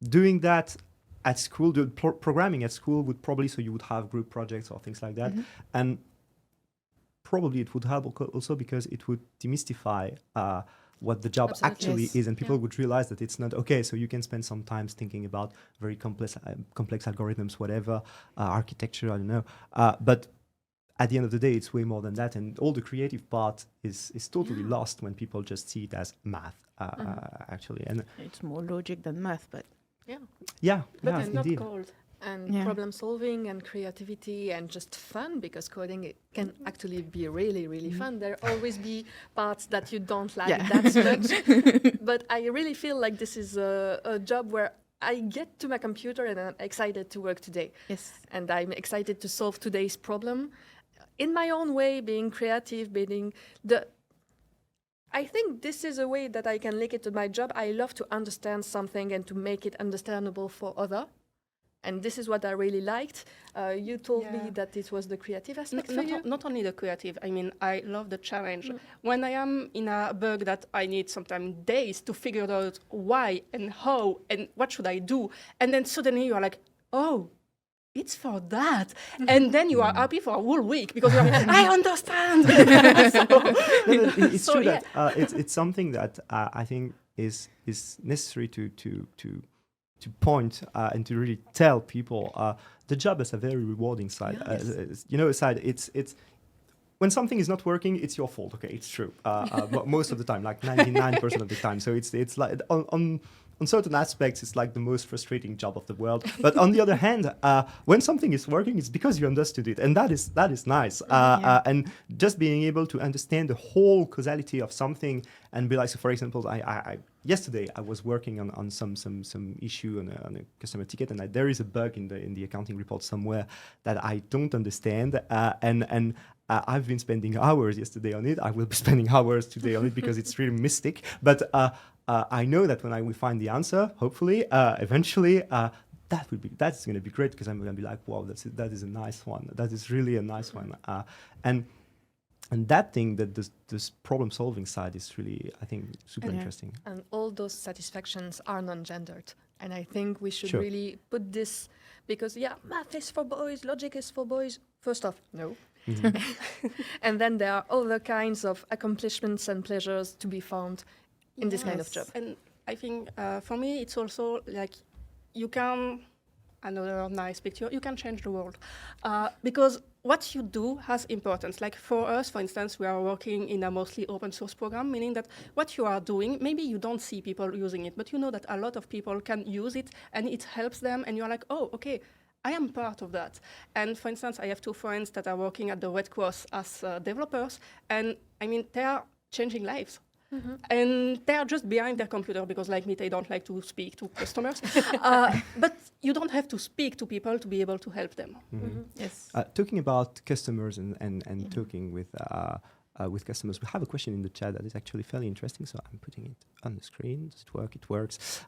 doing that at school, programming at school would probably, so you would have group projects or things like that, and probably it would help also because it would demystify what the job actually is, and people would realize that it's not so you can spend some time thinking about very complex algorithms, whatever, architecture, I don't know, but at the end of the day it's way more than that, and all the creative part is totally lost when people just see it as math, actually, and it's more logic than math, but But it's indeed. not cold. And problem solving and creativity and just fun, because coding can actually be really, really fun. There always be parts that you don't like that much. But I really feel like this is a job where I get to my computer and I'm excited to work today. Yes. And I'm excited to solve today's problem in my own way, being creative, I think this is a way that I can link it to my job. I love to understand something and to make it understandable for others. And this is what I really liked. You told me that it was the creative aspect for you. Not only the creative. I mean, I love the challenge. When I am in a bug that I need sometimes days to figure out why and how and what should I do, and then suddenly you are like, it's for that. And then you are happy for a whole week because you're like, I understand. It's true that it's something that I think is necessary to point and to really tell people the job has a very rewarding side. Side. It's when something is not working, it's your fault. Okay, it's true. Most of the time, like 99% of the time. So it's like on certain aspects, it's like the most frustrating job of the world. But on the other hand, when something is working, it's because you understood it, and that is nice. And just being able to understand the whole causality of something and be like, so for example, I yesterday I was working on some issue on a customer ticket, and there is a bug in the accounting report somewhere that I don't understand, and I've been spending hours yesterday on it. I will be spending hours today on it because it's really mystic. But I know that when we find the answer, hopefully, eventually, that's going to be great, because I'm going to be like, wow, that is a nice one. That is really a nice one. And that thing, that this problem-solving side is really, I think, super interesting. And all those satisfactions are non-gendered. And I think we should Sure. really put this, because, math is for boys, logic is for boys. First off, no. And then there are other kinds of accomplishments and pleasures to be found in this kind of job. And I think for me, it's also like you can, another nice picture, you can change the world. Because what you do has importance. Like for us, for instance, we are working in a mostly open source program, meaning that what you are doing, maybe you don't see people using it, but you know that a lot of people can use it and it helps them, and you're like, oh, okay, I am part of that. And for instance, I have 2 friends that are working at the Red Cross as developers, and I mean, they are changing lives. And they are just behind their computer because, like me, they don't like to speak to customers. But you don't have to speak to people to be able to help them. Yes. Talking about customers and talking with customers, we have a question in the chat that is actually fairly interesting, so I'm putting it on the screen. Does it work? It works.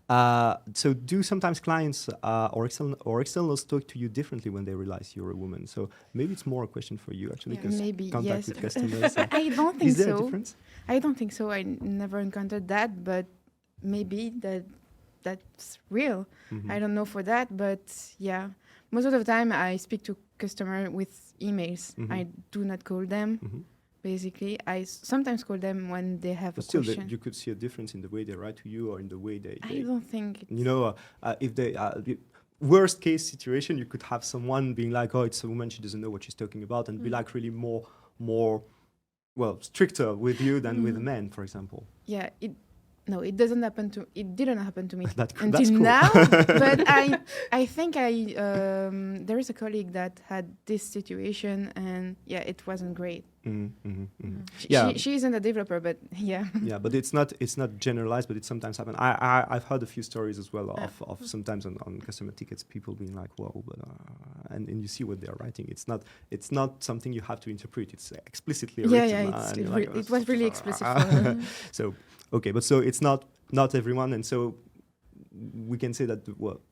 So do sometimes clients or externals talk to you differently when they realize you're a woman? So maybe it's more a question for you, actually, because Maybe, contact yes. with customers. I don't think Is there a so. difference? I don't think so. I never encountered that, but maybe that's real. I don't know for that, but yeah. Most of the time I speak to customer with emails. I do not call them. Basically, I sometimes call them when they have But a still, question. you could see a difference in the way they write to you or in the way they I don't think it's you know, if they worst case situation, you could have someone being like, oh, it's a woman, she doesn't know what she's talking about, and be like really more stricter with you than with a man, for example. yeah, it didn't happen to me That's until cool. now. But I think there is a colleague that had this situation, and yeah, it wasn't great. Yeah. She isn't a developer, but yeah. Yeah, but it's not generalized, but it sometimes happens. I've heard a few stories as well of sometimes on customer tickets, people being like, whoa, but and you see what they're writing. It's not something you have to interpret. It's explicitly written. It was really explicit for her. So okay, but so it's not everyone, and so we can say that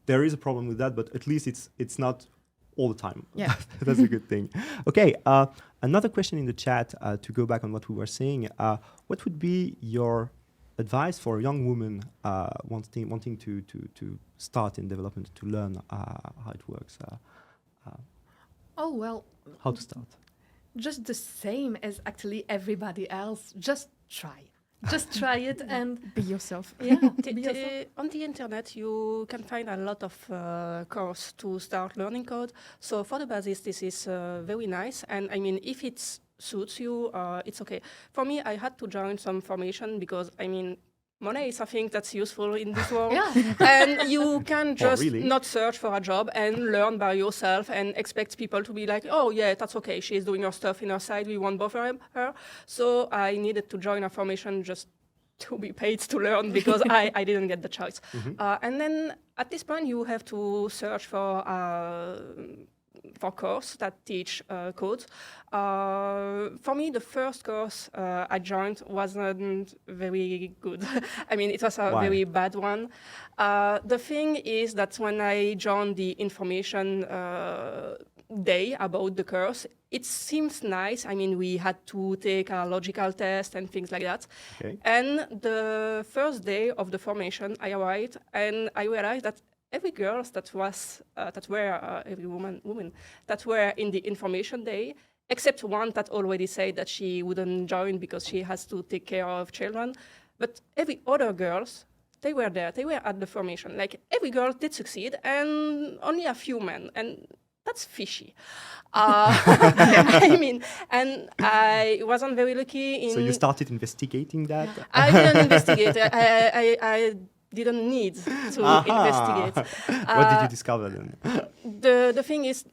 there is a problem with that, but at least it's not all the time. Yeah. That's a good thing. Okay, another question in the chat, to go back on what we were saying, what would be your advice for a young woman wanting to start in development, to learn how it works? Oh, well, How to start? just the same as actually everybody else. Just try. Just try it and Be yourself. On the internet, you can find a lot of course to start learning code. So for the basis, this is very nice. And I mean, if it suits you, it's okay. For me, I had to join some formation because, I mean, money is something that's useful in this world. And you can just really? not search for a job and learn by yourself and expect people to be like, oh, yeah, that's okay. She's doing her stuff in her side. We won't bother her. So I needed to join a formation just to be paid to learn because I didn't get the choice. And then at this point, you have to search for course that teach code. For me, the first course I joined wasn't very good. I mean, it was a Why? very bad one. The thing is that when I joined the information day about the course, it seems nice. I mean, we had to take a logical test and things like that. Okay. And the first day of the formation, I arrived and I realized that every girl every woman that were in the information day, except one that already said that she wouldn't join because she has to take care of children. But every other girls, they were there. They were at the formation. Like every girl did succeed, and only a few men. And that's fishy. I mean, and I wasn't very lucky in... So you started investigating that? I didn't investigate. I didn't need to investigate. What did you discover then? The thing is,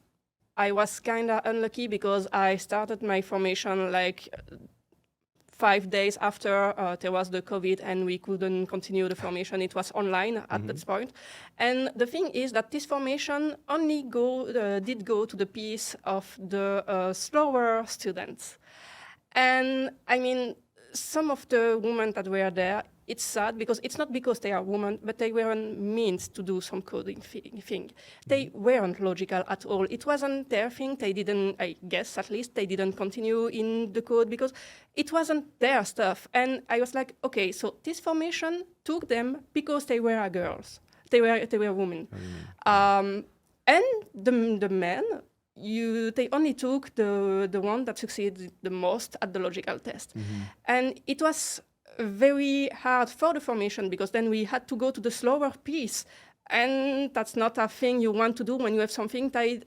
I was kind of unlucky because I started my formation like 5 days after there was the COVID and we couldn't continue the formation. It was online at that point. And the thing is that this formation only did go to the piece of the slower students. And I mean, some of the women that were there, it's sad because it's not because they are women, but they weren't meant to do some coding thing. They weren't logical at all. It wasn't their thing. They didn't, I guess at least, they didn't continue in the code because it wasn't their stuff. And I was like, okay, so this formation took them because they were girls. They were women. And the men, they only took the one that succeeded the most at the logical test. And it was very hard for the formation because then we had to go to the slower piece, and that's not a thing you want to do when you have something that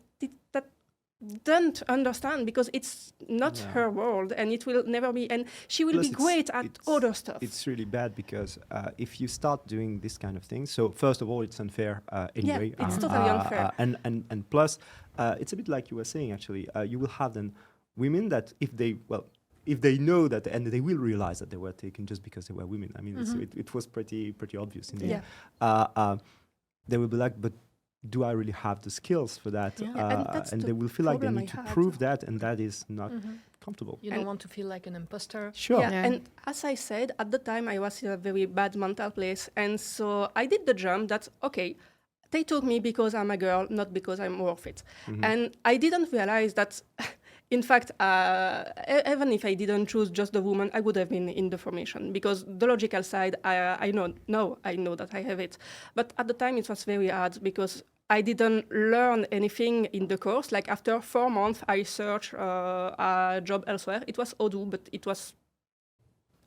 don't understand because it's not her world and it will never be, and she will be great at other stuff. It's really bad because if you start doing this kind of thing, so first of all it's unfair anyway. Yeah, it's totally unfair. And plus it's a bit like you were saying actually, you will have then women that if they know that, and they will realize that they were taken just because they were women. I mean, it was pretty obvious in the end. They will be like, but do I really have the skills for that? And they will feel like they need to prove that, and that is not comfortable. You don't want to feel like an imposter. Sure. Yeah. And as I said, at the time I was in a very bad mental place, and so I did the jump that, okay, they took me because I'm a girl, not because I'm worth it. And I didn't realize that in fact, even if I didn't choose just the woman, I would have been in the formation because the logical side, I know that I have it. But at the time, it was very hard because I didn't learn anything in the course. Like after 4 months, I searched a job elsewhere. It was Odoo, but it was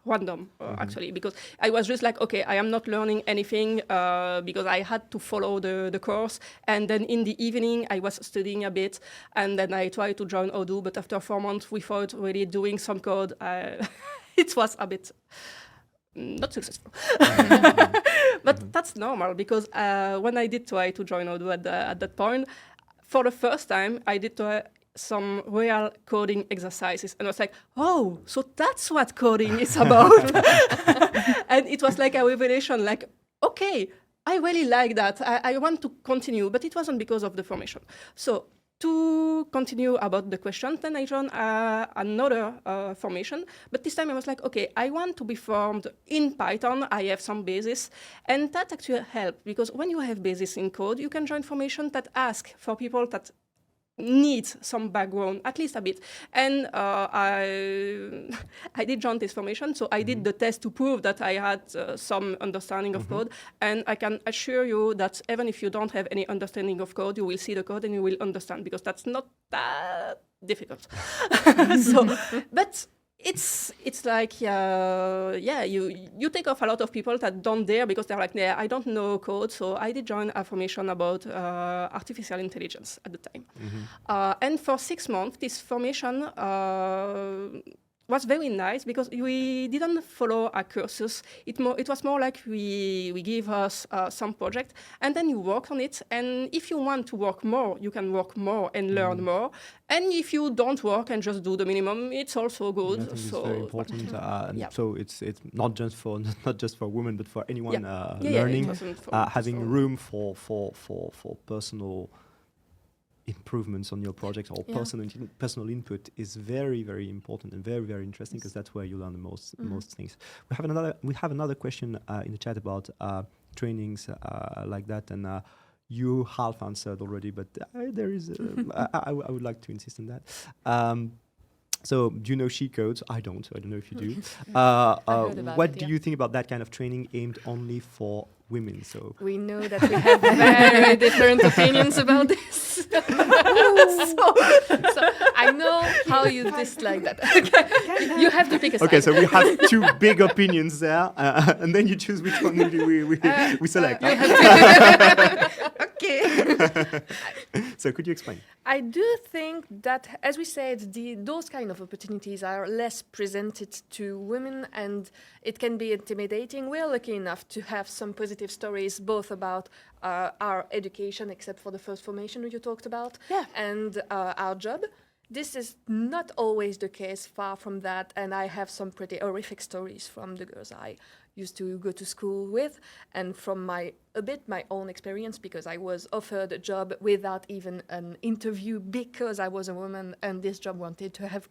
random, actually, because I was just like, okay, I am not learning anything because I had to follow the course. And then in the evening, I was studying a bit. And then I tried to join Odoo. But after 4 months, without really doing some code, it was a bit not successful. But that's normal because when I did try to join Odoo at that point, for the first time, I did some real coding exercises, and I was like, oh, so that's what coding is about. And it was like a revelation, like, okay, I really like that. I want to continue, but it wasn't because of the formation. So to continue about the question, then I joined another formation, but this time I was like, okay, I want to be formed in Python. I have some basis, and that actually helped because when you have basis in code, you can join formation that ask for people that needs some background, at least a bit. And I did join this formation, so I did the test to prove that I had some understanding of code. And I can assure you that even if you don't have any understanding of code, you will see the code and you will understand because that's not that difficult. But it's like, you take off a lot of people that don't dare because they're like, yeah, I don't know code. So I did join a formation about artificial intelligence at the time. And for 6 months, this formation was very nice because we didn't follow a cursus. It was more like we give us some project and then you work on it. And if you want to work more, you can work more and learn more. And if you don't work and just do the minimum, it's also good. I think it's very important. So it's not just for women, but for anyone learning, having room for personal improvements on your project or personal input is very, very important and very, very interesting because that's where you learn the most things. We have another question in the chat about trainings like that, and you half answered already, but there is I would like to insist on that. So do you know she codes? I don't know if you do. What do you think about that kind of training aimed only for women? So we know that we have very different opinions about this. so I know how you dislike that. You have to pick a side. Okay, so we have 2 big opinions there, and then you choose which one we select. Okay. So could you explain? I do think that, as we said, those kind of opportunities are less presented to women, and it can be intimidating. We're lucky enough to have some positive stories, both about our education, except for the first formation you talked about, and our job. This is not always the case, far from that, and I have some pretty horrific stories from the girls I used to go to school with, and from my own experience, because I was offered a job without even an interview because I was a woman, and this job wanted to have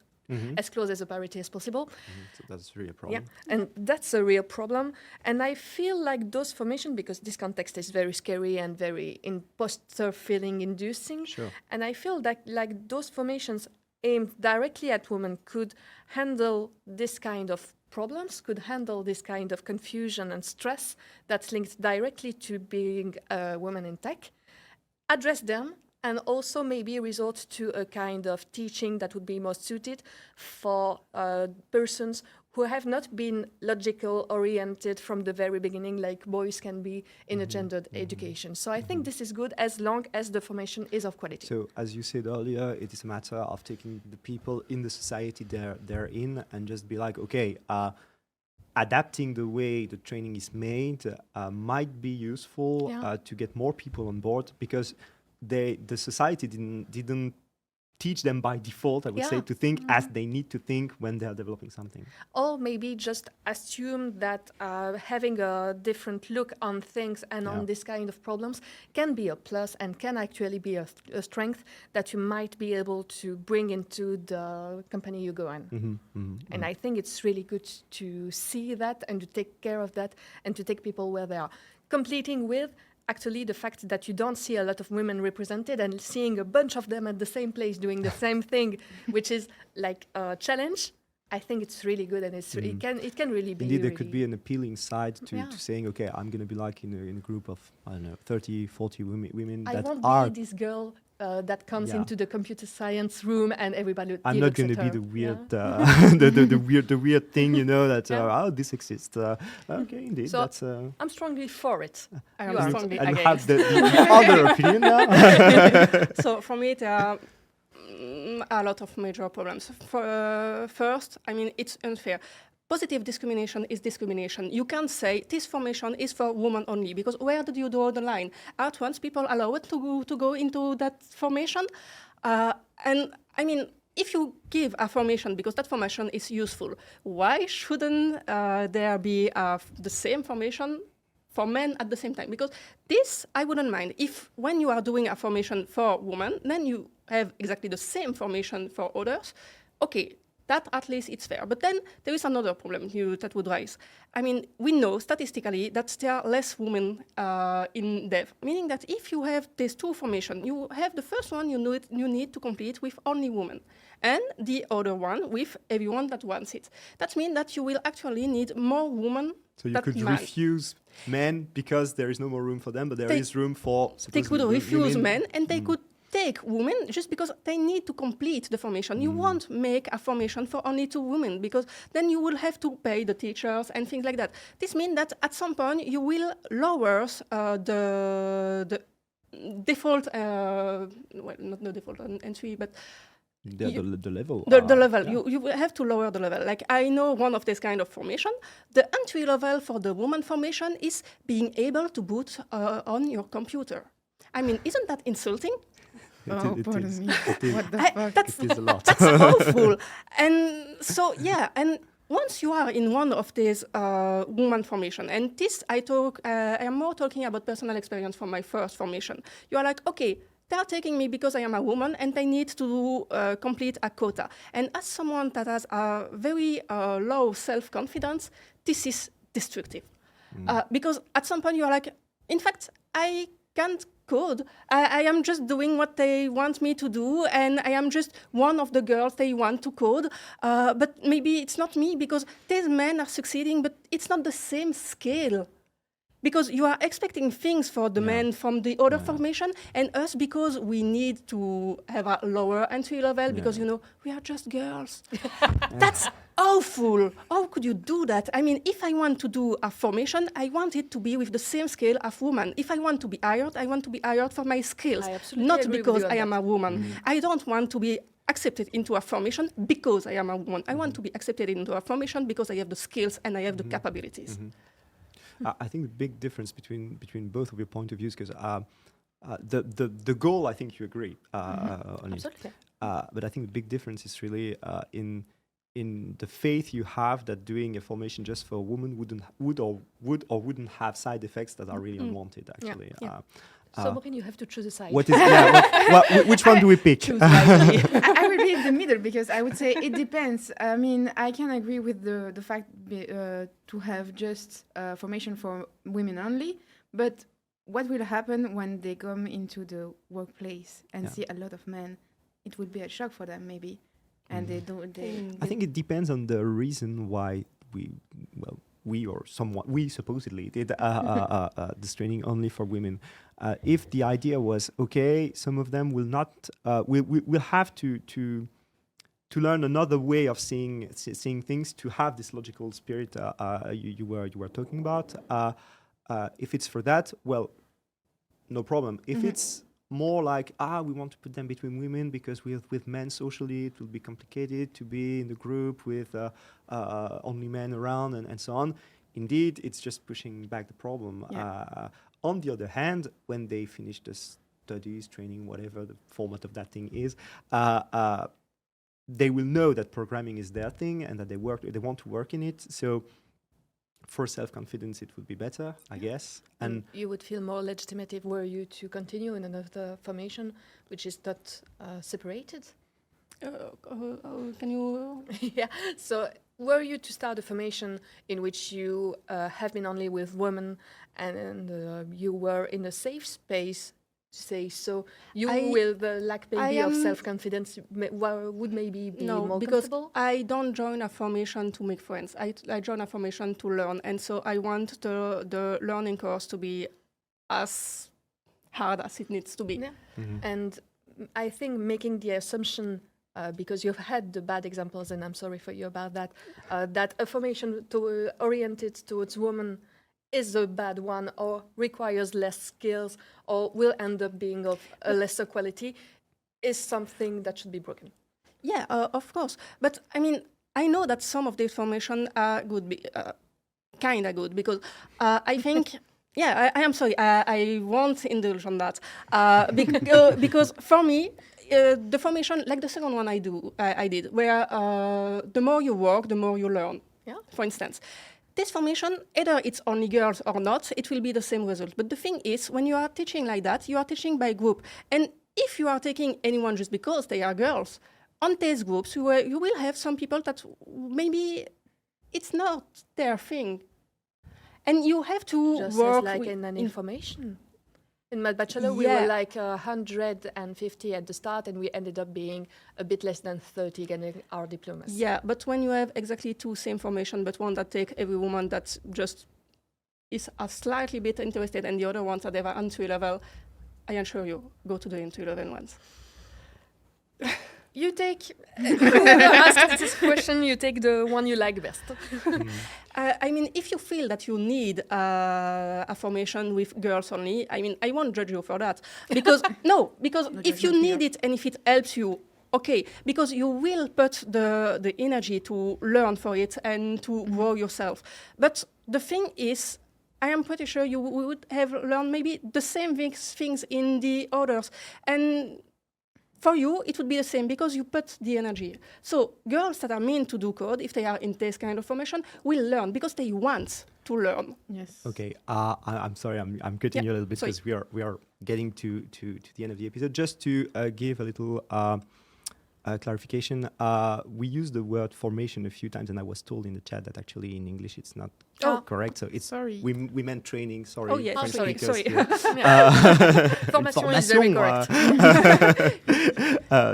as close as a parity as possible. So that's really a problem. Yeah, and that's a real problem. And I feel like those formations, because this context is very scary and very imposter feeling inducing, Sure. and I feel that like those formations aimed directly at women could handle this kind of problems, could handle this kind of confusion and stress that's linked directly to being a woman in tech, address them, and also maybe resort to a kind of teaching that would be most suited for persons who have not been logical oriented from the very beginning, like boys can be in a gendered education. So I think this is good as long as the formation is of quality. So, as you said earlier, it is a matter of taking the people in the society they're in and just be like, okay, adapting the way the training is made might be useful to get more people on board, because the society didn't teach them by default, I would say, to think as they need to think when they are developing something. Or maybe just assume that having a different look on things and on this kind of problems can be a plus and can actually be a strength that you might be able to bring into the company you go in. And I think it's really good to see that and to take care of that and to take people where they are. Completing with actually the fact that you don't see a lot of women represented, and seeing a bunch of them at the same place doing the same thing, which is like a challenge, I think it's really good, and it can really be. Indeed, there could be an appealing side to saying, okay, I'm going to be like in a group of, I don't know, 30, 40 women I that won't are... be this girl that comes into the computer science room and everybody I'm not going to be her. the weird, the weird thing, you know, that oh, this exists. Okay, indeed, So that's. I'm strongly for it. I You am are. strongly And you against. have the other opinion now. So for me, there are a lot of major problems. First, I mean, it's unfair. Positive discrimination is discrimination. You can't say this formation is for women only, because where did you draw the line? At once, people allowed to go into that formation. And I mean, if you give a formation because that formation is useful, why shouldn't there be the same formation for men at the same time? Because this, I wouldn't mind. If when you are doing a formation for women, then you have exactly the same formation for others, okay, that at least it's fair. But then there is another problem that would rise. I mean, we know statistically that there are less women in dev, meaning that if you have these two formations, you have the first one you need to complete with only women, and the other one with everyone that wants it. That means that you will actually need more women. So you could refuse men because there is no more room for them, but there is room for... They could refuse men, and they could take women just because they need to complete the formation. You won't make a formation for only 2 women, because then you will have to pay the teachers and things like that. This means that at some point you will lower the default, well, not the default entry, but the level. The level. Yeah. You have to lower the level. Like, I know one of this kind of formation, the entry level for the woman formation is being able to boot on your computer. I mean, isn't that insulting? Pardon me. What the fuck? It is a lot. That's awful. And so, and once you are in one of these woman formation, and this I am more talking about personal experience from my first formation. You are like, okay, they are taking me because I am a woman and they need to complete a quota. And as someone that has a very low self-confidence, this is destructive. Because at some point you are like, in fact, I can't code. I am just doing what they want me to do, and I am just one of the girls they want to code. But maybe it's not me, because these men are succeeding, but it's not the same scale. because you are expecting things for the men from the other formation, and us because we need to have a lower entry level because we are just girls. That's awful. How could you do that? I mean, if I want to do a formation, I want it to be with the same scale of woman. If I want to be hired, I want to be hired for my skills, not because I am a woman. I don't want to be accepted into a formation because I am a woman. I want to be accepted into a formation because I have the skills and I have the capabilities. I think the big difference between both of your point of views, because the goal, I think you agree on it. Absolutely. But I think the big difference is really in the faith you have that doing a formation just for a woman wouldn't have side effects that are really unwanted. Actually. So Maurine, you have to choose a side. What is which one do we pick? I will be in the middle because I would say it depends. I mean, I can agree with the fact to have just formation for women only, but what will happen when they come into the workplace and see a lot of men? It would be a shock for them, maybe, and they don't. I think it depends on the reason why we supposedly did this training only for women. If the idea was okay, some of them will not. We'll have to learn another way of seeing things, to have this logical spirit you were talking about. If it's for that, well, no problem. If it's more like we want to put them between women because with men socially it will be complicated to be in the group with only men around and so on. Indeed, it's just pushing back the problem. On the other hand, when they finish the studies, training, whatever the format of that thing is, they will know that programming is their thing and that they want to work in it. So for self-confidence, it would be better, I guess. And you would feel more legitimate if were you to continue in another formation, which is not separated. Can you? Yeah. So were you to start a formation in which you have been only with women and you were in a safe space, to say so, the lack maybe of self-confidence would maybe be more comfortable? I don't join a formation to make friends. I join a formation to learn, and so I want the learning course to be as hard as it needs to be. Yeah. And I think making the assumption, because you've had the bad examples, and I'm sorry for you about that, that a formation oriented towards women is a bad one, or requires less skills, or will end up being of a lesser quality, is something that should be broken. Yeah, of course. But I mean, I know that some of these formations are kind of good, because I think, I am sorry, I won't indulge on that. Because for me, the formation, like the second one I did, where the more you work, the more you learn. Yeah. For instance, this formation, either it's only girls or not, it will be the same result. But the thing is, when you are teaching like that, you are teaching by group. And if you are taking anyone just because they are girls, on these groups, you will have some people that maybe it's not their thing. And you have to just work like in an information. In my bachelor, we were like 150 at the start, and we ended up being a bit less than 30 getting our diplomas. Yeah, but when you have exactly two same formation, but one that take every woman that just is a slightly bit interested, and the other ones that have an entry level, I assure you, go to the entry level ones. You take, whoever asked this question, you take the one you like best. I mean, if you feel that you need a formation with girls only, I mean, I won't judge you for that. Because, if you need it and if it helps you, okay, because you will put the energy to learn for it and to grow yourself. But the thing is, I am pretty sure you would have learned maybe the same things in the others. And for you, it would be the same because you put the energy. So girls that are meant to do code, if they are in this kind of formation, will learn because they want to learn. Yes. Okay. I'm sorry. I'm cutting you a little bit because we are getting to the end of the episode. Just to give a little clarification, we use the word formation a few times, and I was told in the chat that actually in English it's not correct. So it's we meant training. Sorry. Oh yeah. Sorry. Formation is very correct.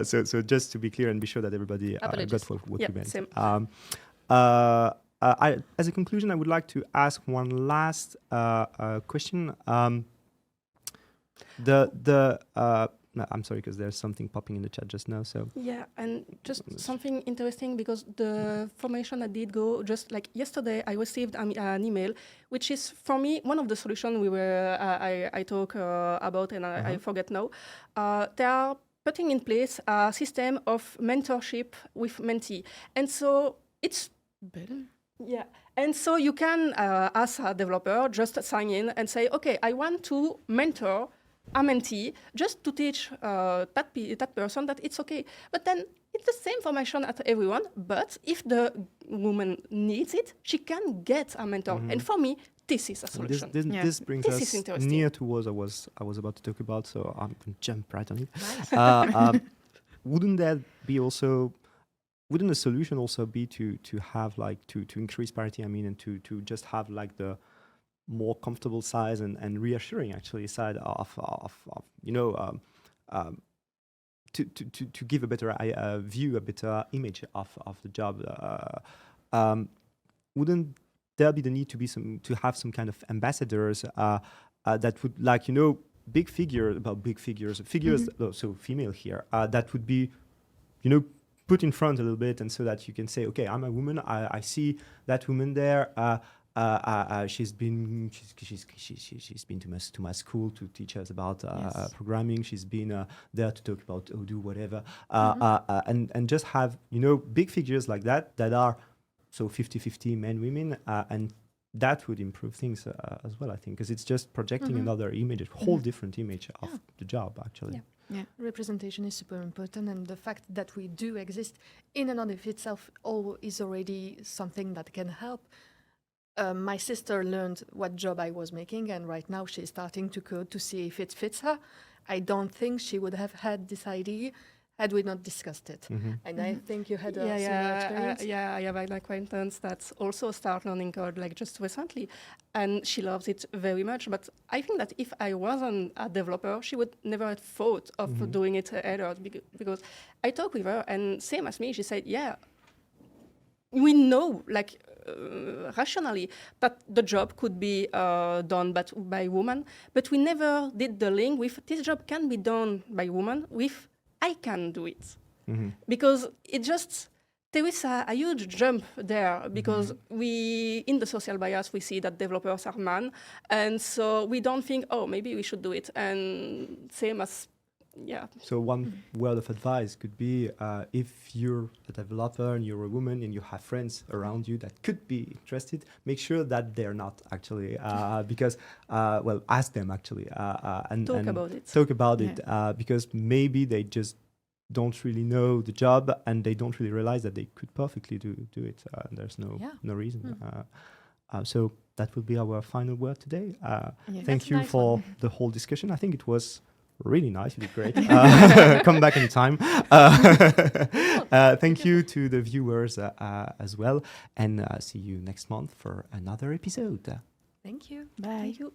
So just to be clear and be sure that everybody got what we meant. Same. as a conclusion, I would like to ask one last question. No, I'm sorry, because there's something popping in the chat just now. So Yeah, and just something interesting, because the formation I did go, just like yesterday, I received an email, which is for me one of the solutions we were I talk about, and I forget now. They are putting in place a system of mentorship with mentee, and so it's Better. yeah. And so you can, as a developer, just sign in and say, okay, I want to mentor a mentee just to teach that person that it's okay. But then it's the same formation at everyone, but if the woman needs it, she can get a mentor. And for me, this is a solution. This brings This is us interesting. near to what I was about to talk about, so I'm going to jump right on it. Nice. Wouldn't that be also? Wouldn't the solution also be to have like to increase parity? I mean, and to just have like the more comfortable size and reassuring actually side of to give a better view, a better image of the job. Wouldn't there be the need to have some kind of ambassadors that would big figures, so female here, that would be put in front a little bit, and so that you can say, okay, I'm a woman, I see that woman there. She's been to my school to teach us about programming. She's been there to talk about Odoo, whatever, and just have big figures like that are so 50-50 men, women, and that would improve things as well, I think, because it's just projecting another image, a whole different image of the job actually. Yeah. Representation is super important, and the fact that we do exist in and of itself is already something that can help. My sister learned what job I was making, and right now she's starting to code to see if it fits her. I don't think she would have had this idea had we not discussed it. And I think you had a similar experience. I have an acquaintance that's also started learning code like just recently, and she loves it very much. But I think that if I wasn't a developer, she would never have thought of doing it either, because I talked with her, and same as me, she said, yeah, we know, like, rationally, that the job could be done by women, but we never did the link with this job can be done by women with I can do it. Because there is a huge jump there, because we, in the social bias, we see that developers are men, and so we don't think, oh, maybe we should do it. And same as, So one word of advice could be, if you're a developer and you're a woman and you have friends around you that could be interested, make sure that they're not actually, because, ask them actually. And talk about it. Talk about it, because maybe they just don't really know the job and they don't really realize that they could perfectly do it. There's no reason. So that will be our final word today. Thank you for the whole discussion. I think it was really nice. You did great. Come back anytime. Thank you to the viewers as well. And see you next month for another episode. Thank you. Bye. Thank you.